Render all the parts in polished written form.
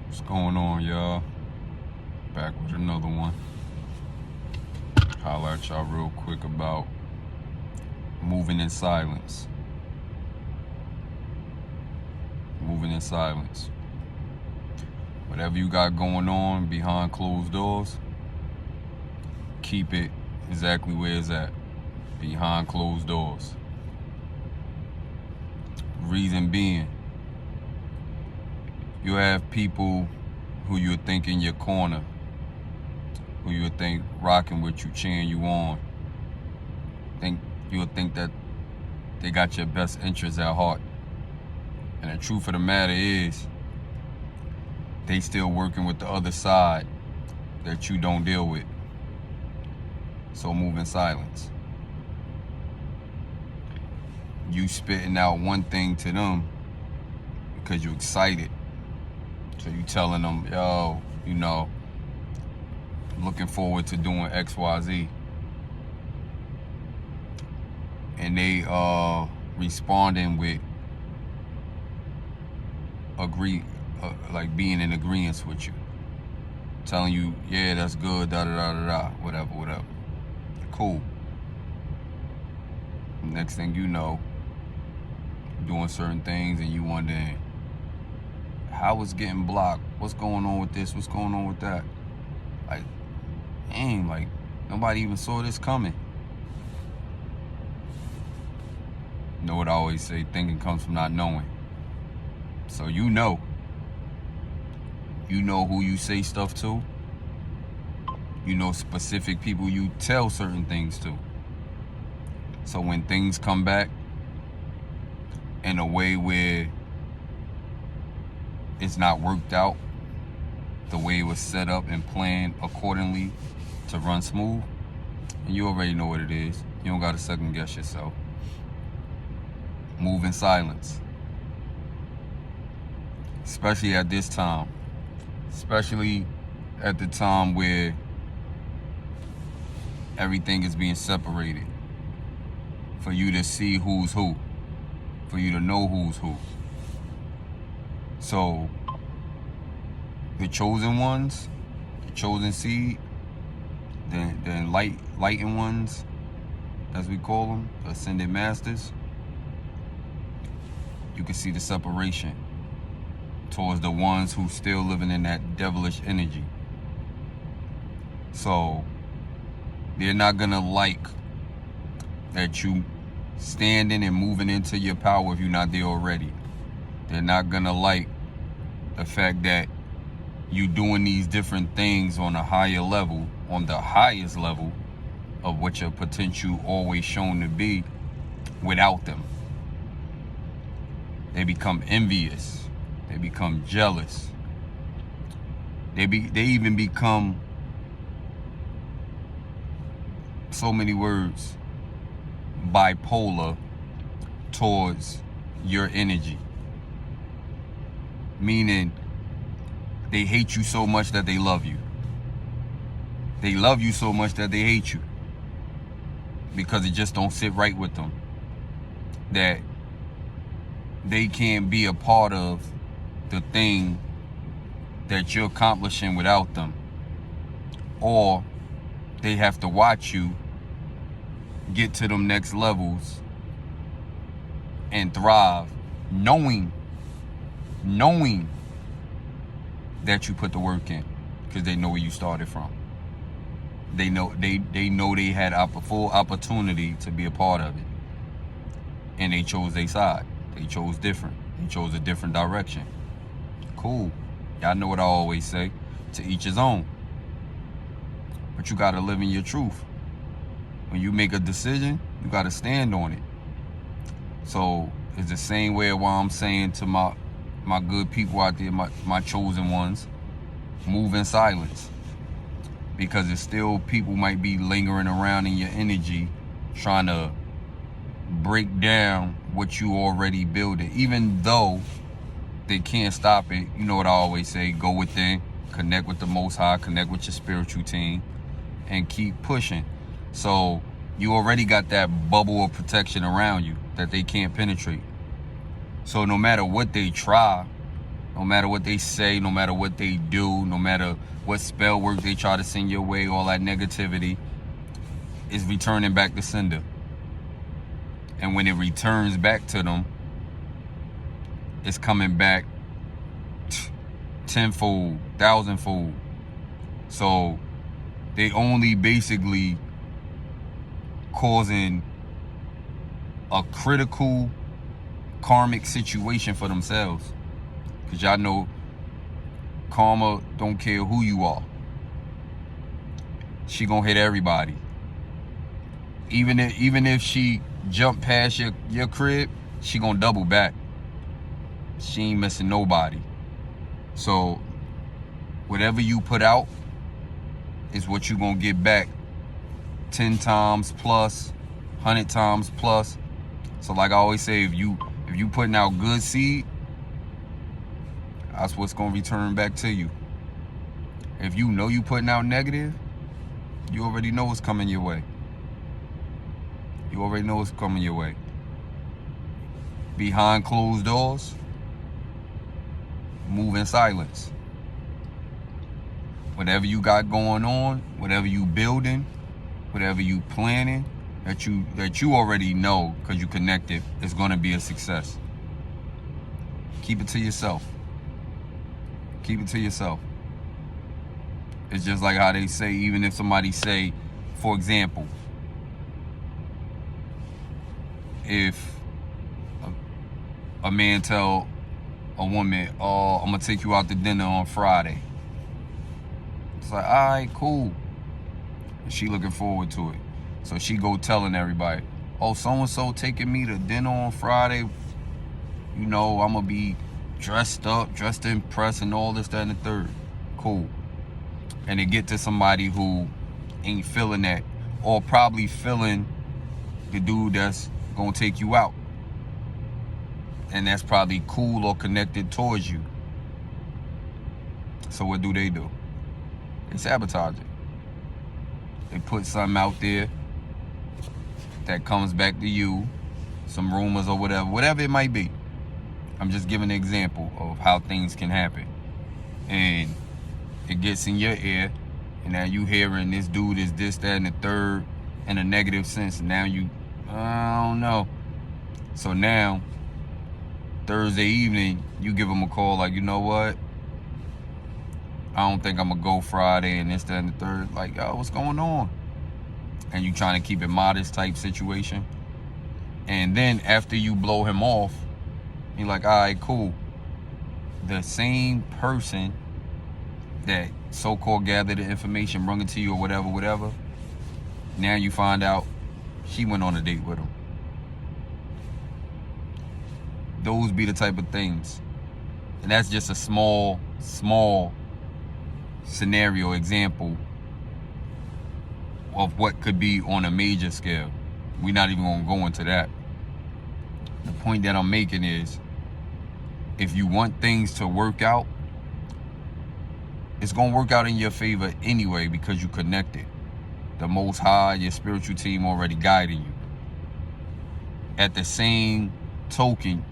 What's going on, y'all? Back with another one. Holler at y'all real quick about moving in silence. Moving in silence. Whatever you got going on behind closed doors, keep it exactly where it's at. Behind closed doors. Reason being, you have people who you think in your corner, who you think rocking with you, cheering you on. You'll think that they got your best interests at heart. And the truth of the matter is, they still working with the other side that you don't deal with. So move in silence. You spitting out one thing to them because you're excited. So you telling them, yo, looking forward to doing X, Y, Z. And they responding with like being in agreement with you. Telling you, yeah, that's good, da-da-da-da-da, whatever. Cool. Next thing you know, doing certain things and you wondering, how it's getting blocked? What's going on with this? What's going on with that? Like, dang, like, nobody even saw this coming. You know what I always say, thinking comes from not knowing. So you know who you say stuff to. You know specific people you tell certain things to. So when things come back in a way where it's not worked out the way it was set up and planned accordingly to run smooth, and you already know what it is. You don't gotta second guess yourself. Move in silence. Especially at this time. Especially at the time where everything is being separated. For you to see who's who. For you to know who's who. So, the chosen ones, the chosen seed, the enlightened ones, as we call them, the ascended masters, you can see the separation towards the ones who still living in that devilish energy. So, they're not gonna like that you standing and moving into your power if you're not there already. They're not gonna like the fact that you doing these different things on a higher level, on the highest level of what your potential always shown to be without them. They become envious. They become jealous. They even become, so many words, bipolar towards your energy. Meaning, they hate you so much that they love you. They love you so much that they hate you. Because it just don't sit right with them. That they can't be a part of the thing that you're accomplishing without them. Or they have to watch you get to them next levels and thrive, knowing that you put the work in, because they know where you started from. They know they had full opportunity to be a part of it, and they chose their side. They chose different. They chose a different direction. Cool. Y'all know what I always say, to each his own. But you gotta live in your truth. When you make a decision, you gotta stand on it. So it's the same way while I'm saying to my good people out there, my chosen ones, move in silence. Because it's still people might be lingering around in your energy trying to break down what you already building. Even though they can't stop it, you know what I always say, go within, connect with the Most High, connect with your spiritual team, and keep pushing. So you already got that bubble of protection around you that they can't penetrate. So no matter what they try, No matter what they say, no matter what they do, no matter what spell work they try to send your way, all that negativity is returning back to sender. And when it returns back to them, it's coming back tenfold, thousandfold. So they only basically causing a critical karmic situation for themselves. Because y'all know karma don't care who you are. She gonna hit everybody. Even if she jump past your crib, she gonna double back. She ain't missing nobody. So whatever you put out is what you gonna get back 10 times plus, 100 times plus. So like I always say, if you putting out good seed, that's what's gonna return back to you. If you know you putting out negative, you already know what's coming your way. You already know what's coming your way. Behind closed doors, move in silence. Whatever you got going on, whatever you building, whatever you planning, that you already know because you connected, is going to be a success. Keep it to yourself. Keep it to yourself. It's just like how they say, even if somebody say, for example, if a man tell a woman, oh, I'm gonna take you out to dinner on Friday. It's like, all right, cool. And she looking forward to it. So she go telling everybody, oh, so-and-so taking me to dinner on Friday. You know, I'm gonna be dressed up, dressed to impress and all this, that, and the third. Cool. And they get to somebody who ain't feeling that, or probably feeling the dude that's gonna take you out. And that's probably cool or connected towards you. So what do? They sabotage it. They put something out there that comes back to you, some rumors or whatever it might be. I'm just giving an example of how things can happen. And it gets in your ear, and now you hearing this dude is this, that, and the third in a negative sense. And now you, I don't know. So now, Thursday evening, you give them a call like, you know what? I don't think I'm gonna go Friday and this, that, and the third. Like, yo, what's going on? And you trying to keep it modest type situation. And then after you blow him off, you're like, all right, cool. The same person that so-called gathered the information, brung it to you or whatever, now you find out she went on a date with him. Those be the type of things. And that's just a small scenario example of what could be on a major scale. We're not even gonna go into that. The point that I'm making is, if you want things to work out, it's gonna work out in your favor anyway because you connected. The Most High, your spiritual team already guiding you. At the same token,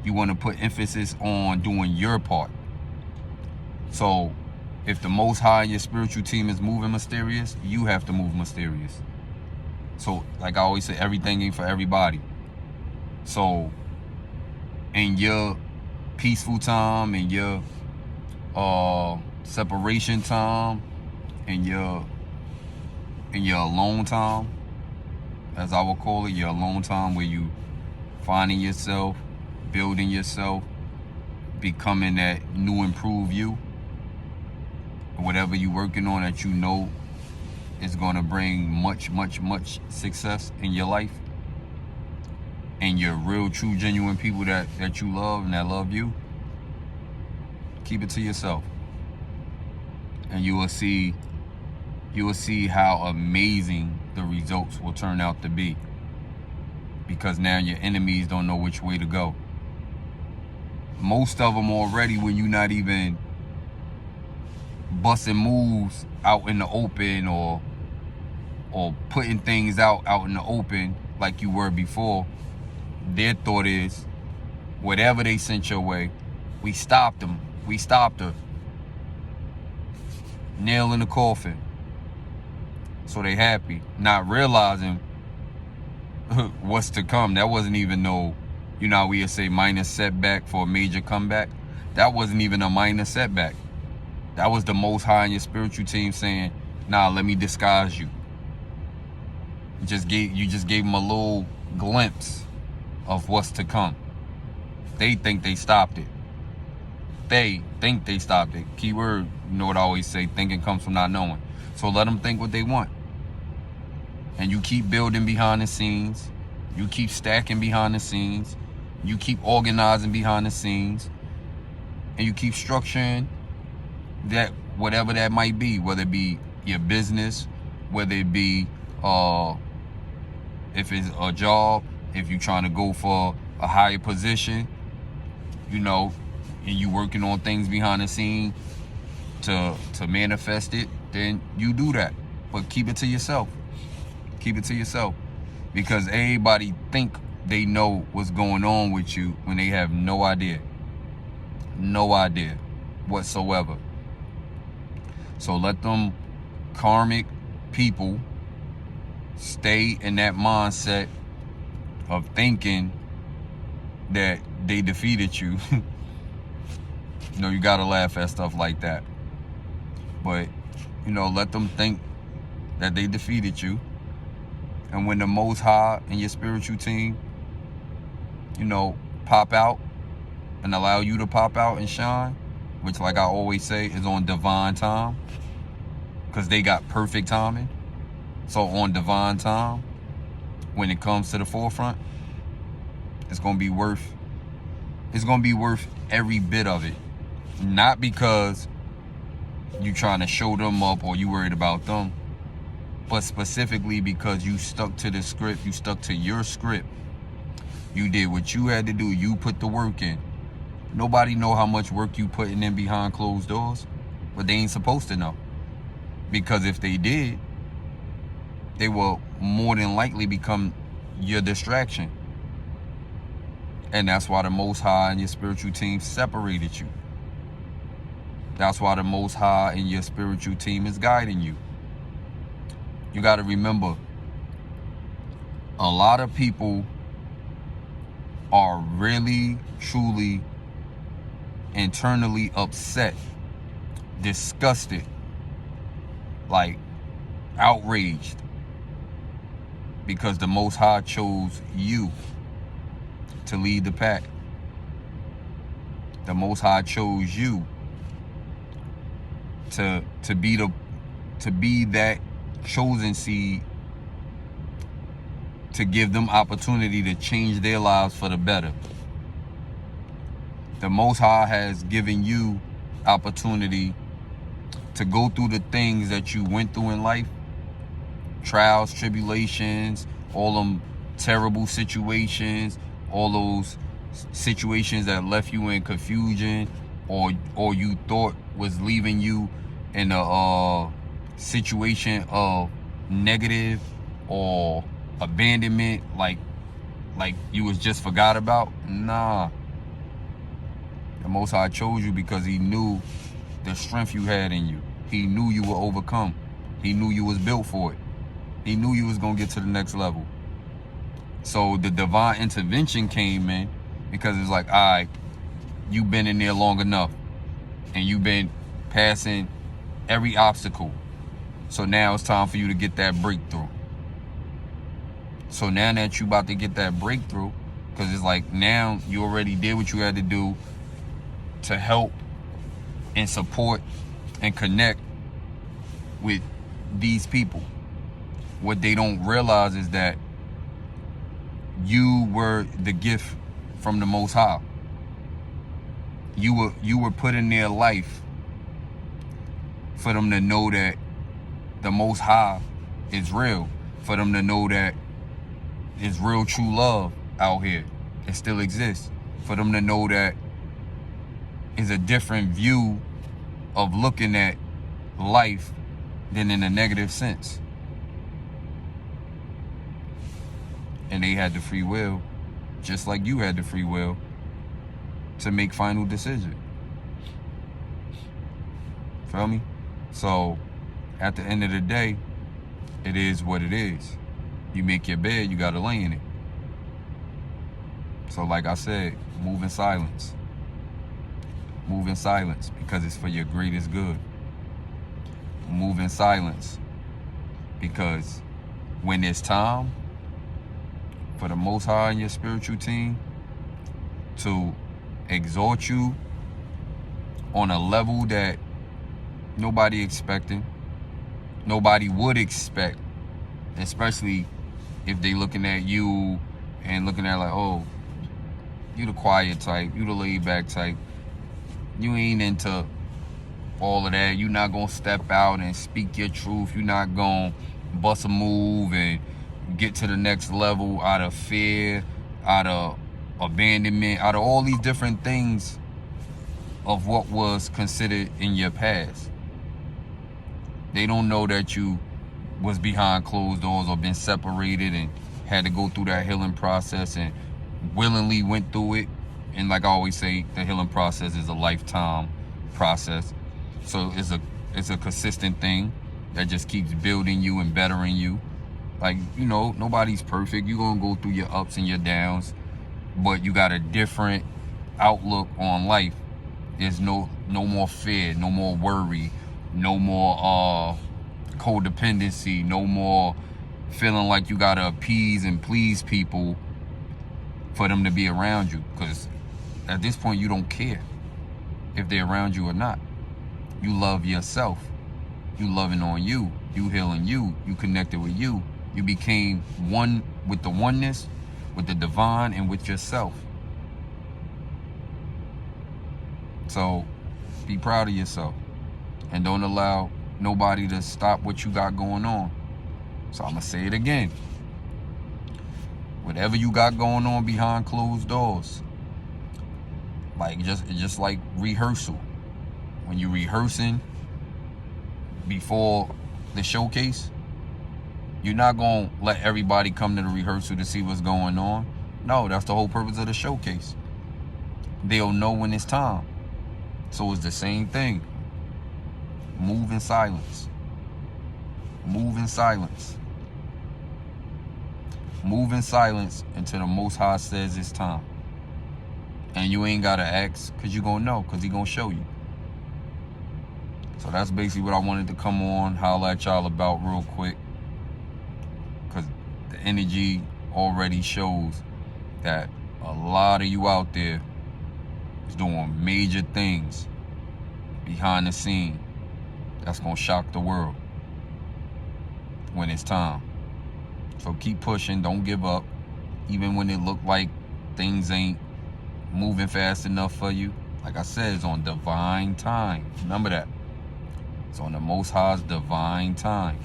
you want to put emphasis on doing your part. So if the Most High and your spiritual team is moving mysterious, you have to move mysterious. So like I always say, everything ain't for everybody. So in your peaceful time, in your separation time, in your alone time, as I would call it, your alone time, where you finding yourself, building yourself, becoming that new improved you, whatever you're working on that you know is going to bring much success in your life, and your real, true, genuine people that you love and that love you, keep it to yourself. And you will see how amazing the results will turn out to be, because now your enemies don't know which way to go. Most of them already, when you're not even busting moves out in the open or putting things out in the open like you were before, their thought is whatever they sent your way, We stopped them. We stopped her. Nail in the coffin. So they happy, not realizing what's to come. That wasn't even no, you know how we would say minor setback for a major comeback. That wasn't even a minor setback. That was the Most High and your spiritual team saying, nah, let me disguise you. You just gave them a little glimpse of what's to come. They think they stopped it. They think they stopped it. Keyword, you know what I always say, thinking comes from not knowing. So let them think what they want. And you keep building behind the scenes. You keep stacking behind the scenes. You keep organizing behind the scenes. And you keep structuring that, whatever that might be, whether it be your business, whether it be if it's a job, if you're trying to go for a higher position, you know, and you working on things behind the scene to manifest it, then you do that. But keep it to yourself. Keep it to yourself. Because everybody think they know what's going on with you when they have no idea. No idea whatsoever. So let them karmic people stay in that mindset of thinking that they defeated you. You know, you gotta laugh at stuff like that. But, you know, let them think that they defeated you. And when the Most High and your spiritual team, you know, pop out and allow you to pop out and shine, which, like I always say, is on divine time, because they got perfect timing. So on divine time, when it comes to the forefront, it's gonna be worth every bit of it. Not because you trying to show them up or you worried about them, but specifically because you stuck to the script, you stuck to your script. You did what you had to do. You put the work in. Nobody know how much work you putting in behind closed doors, but they ain't supposed to know. Because if they did, they will more than likely become your distraction. And that's why the Most High and your spiritual team separated you. That's why the Most High and your spiritual team is guiding you. You got to remember, a lot of people are really, truly, internally upset, disgusted, like outraged, because the Most High chose you to lead the pack. The Most High chose you to be that chosen seed, to give them opportunity to change their lives for the better. The Most High has given you opportunity to go through the things that you went through in life, trials, tribulations, all them terrible situations, all those situations that left you in confusion, or you thought was leaving you in a situation of negative or abandonment, like you was just forgot about. Nah. The Most High chose you because he knew the strength you had in you. He knew you would overcome. He knew you was built for it. He knew you was going to get to the next level. So the divine intervention came in because it's like, all right, you've been in there long enough and you've been passing every obstacle. So now it's time for you to get that breakthrough. So now that you about to get that breakthrough, because it's like now you already did what you had to do to help and support and connect with these people. What they don't realize is that you were the gift from the Most High. You were put in their life for them to know that the Most High is real, for them to know that there's real true love out here. It still exists. For them to know that is a different view of looking at life than in a negative sense. And they had the free will, just like you had the free will, to make final decision. Feel me? So at the end of the day, it is what it is. You make your bed, you gotta lay in it. So like I said, move in silence. Move in silence because it's for your greatest good. Move in silence because when it's time for the Most High and your spiritual team to exalt you on a level that nobody expecting, nobody would expect, especially if they looking at you and looking at like, oh, you the quiet type, you the laid back type, you ain't into all of that, you not gonna step out and speak your truth, you not gonna bust a move and get to the next level out of fear, out of abandonment, out of all these different things of what was considered in your past. They don't know that you was behind closed doors or been separated and had to go through that healing process and willingly went through it. And like I always say, the healing process is a lifetime process. So it's a consistent thing that just keeps building you and bettering you. Like, you know, nobody's perfect. You're gonna go through your ups and your downs, but you got a different outlook on life. There's no more fear, no more worry, no more codependency, no more feeling like you gotta appease and please people for them to be around you. Because at this point, you don't care if they're around you or not. You love yourself. You loving on you. You healing you. You connected with you. You became one with the oneness, with the divine, and with yourself. So be proud of yourself. And don't allow nobody to stop what you got going on. So I'm going to say it again. Whatever you got going on behind closed doors, like just like rehearsal. When you rehearsing before the showcase, you're not going to let everybody come to the rehearsal to see what's going on. No, that's the whole purpose of the showcase. They'll know when it's time. So it's the same thing. Move in silence. Move in silence. Move in silence until the Most High says it's time. And you ain't got to ask because you're going to know, because He's going to show you. So that's basically what I wanted to come on, holler at y'all about real quick. Because the energy already shows that a lot of you out there is doing major things behind the scene that's going to shock the world when it's time. So keep pushing, don't give up. Even when it look like things ain't moving fast enough for you. Like I said, it's on divine time. Remember that. It's on the Most High's divine time.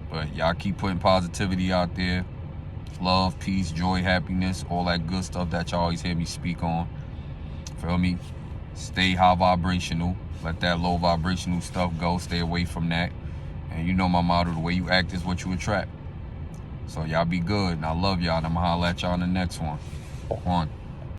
But y'all keep putting positivity out there. Love, peace, joy, happiness, all that good stuff that y'all always hear me speak on. Feel me? Stay high vibrational. Let that low vibrational stuff go. Stay away from that. And you know my motto, the way you act is what you attract. So y'all be good. And I love y'all. And I'm going to holler at y'all in the next one.